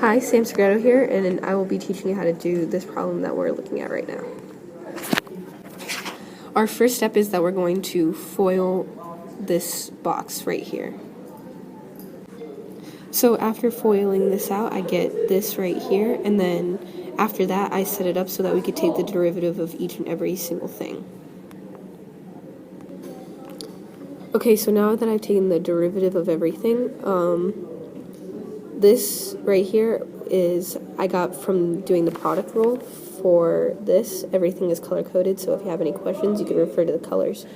Hi, Sam Segredo here, and I will be teaching you how to do this problem that we're looking at right now. Our first step is that we're going to foil this box right here. So after foiling this out, I get this right here, and then after that, I set it up so that we could take the derivative of each and every single thing. Okay, so now that I've taken the derivative of everything, this right here is I got from doing the product rule for this. Everything is color-coded, so if you have any questions, you can refer to the colors.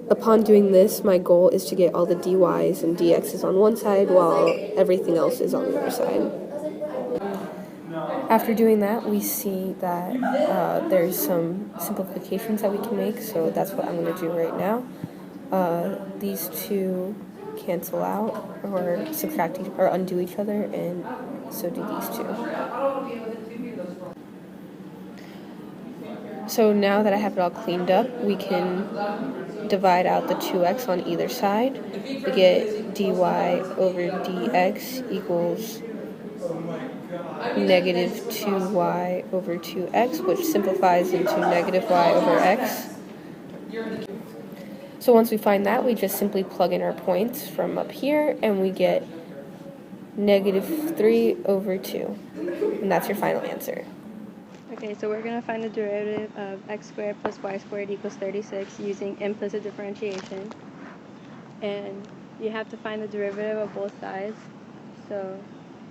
Upon doing this, my goal is to get all the dy's and dx's on one side while everything else is on the other side. After doing that, we see that there's some simplifications that we can make, so that's what I'm going to do right now. These two cancel out or subtract or undo each other, and so do these two. So now that I have it all cleaned up, we can divide out the 2x on either side. We get dy over dx equals negative 2y over 2x, which simplifies into negative y over x. So once we find that, we just simply plug in our points from up here, and we get negative 3 over 2. And that's your final answer. Okay, so we're going to find the derivative of x squared plus y squared equals 36 using implicit differentiation. And you have to find the derivative of both sides. So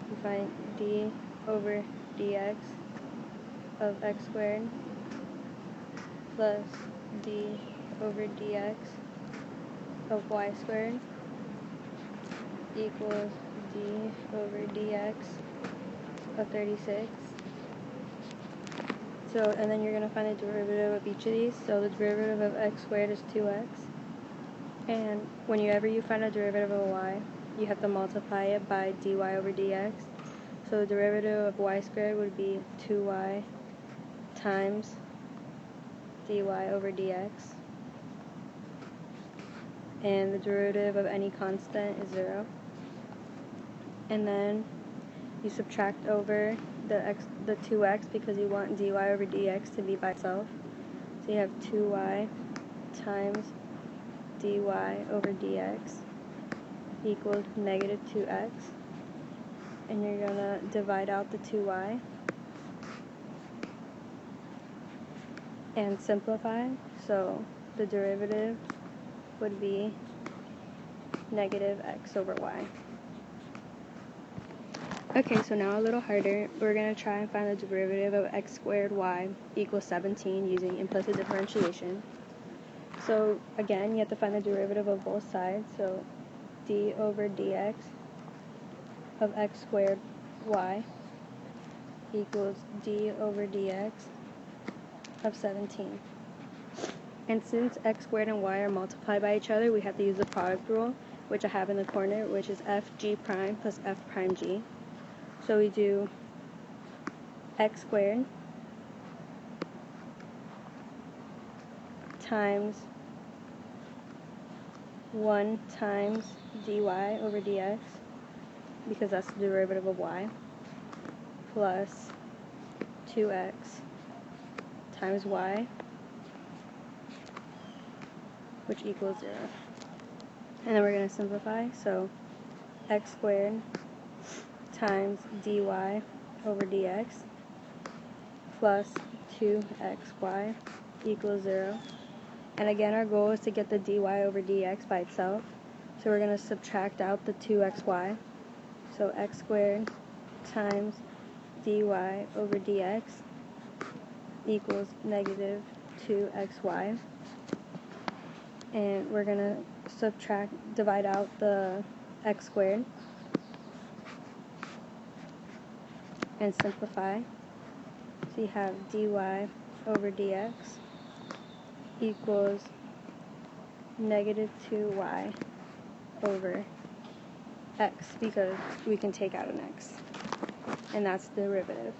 you find d over dx of x squared plus d over dx of y squared equals d over dx of 36. So, and then you're going to find the derivative of each of these. So the derivative of x squared is 2x. And whenever you find a derivative of y, you have to multiply it by dy over dx. So the derivative of y squared would be 2y times dy over dx. And the derivative of any constant is 0. And then you subtract over the 2x because you want dy over dx to be by itself. So you have 2y times dy over dx equals negative 2x. And you're going to divide out the 2y and simplify. So the derivative would be negative x over y. Okay, so now a little harder. We're going to try and find the derivative of x squared y equals 17 using implicit differentiation. So again, you have to find the derivative of both sides. So d over dx of x squared y equals d over dx of 17. And since x squared and y are multiplied by each other, we have to use the product rule, which I have in the corner, which is f g prime plus f prime g. So we do x squared times 1 times dy over dx, because that's the derivative of y, plus 2x times y, which equals 0. And then we're going to simplify. So x squared times dy over dx plus 2xy equals 0. And again, our goal is to get the dy over dx by itself. So we're going to subtract out the 2xy. So x squared times dy over dx equals negative 2xy. And we're going to divide out the x squared and simplify. So you have dy over dx equals negative 2y over x, because we can take out an x. And that's the derivative.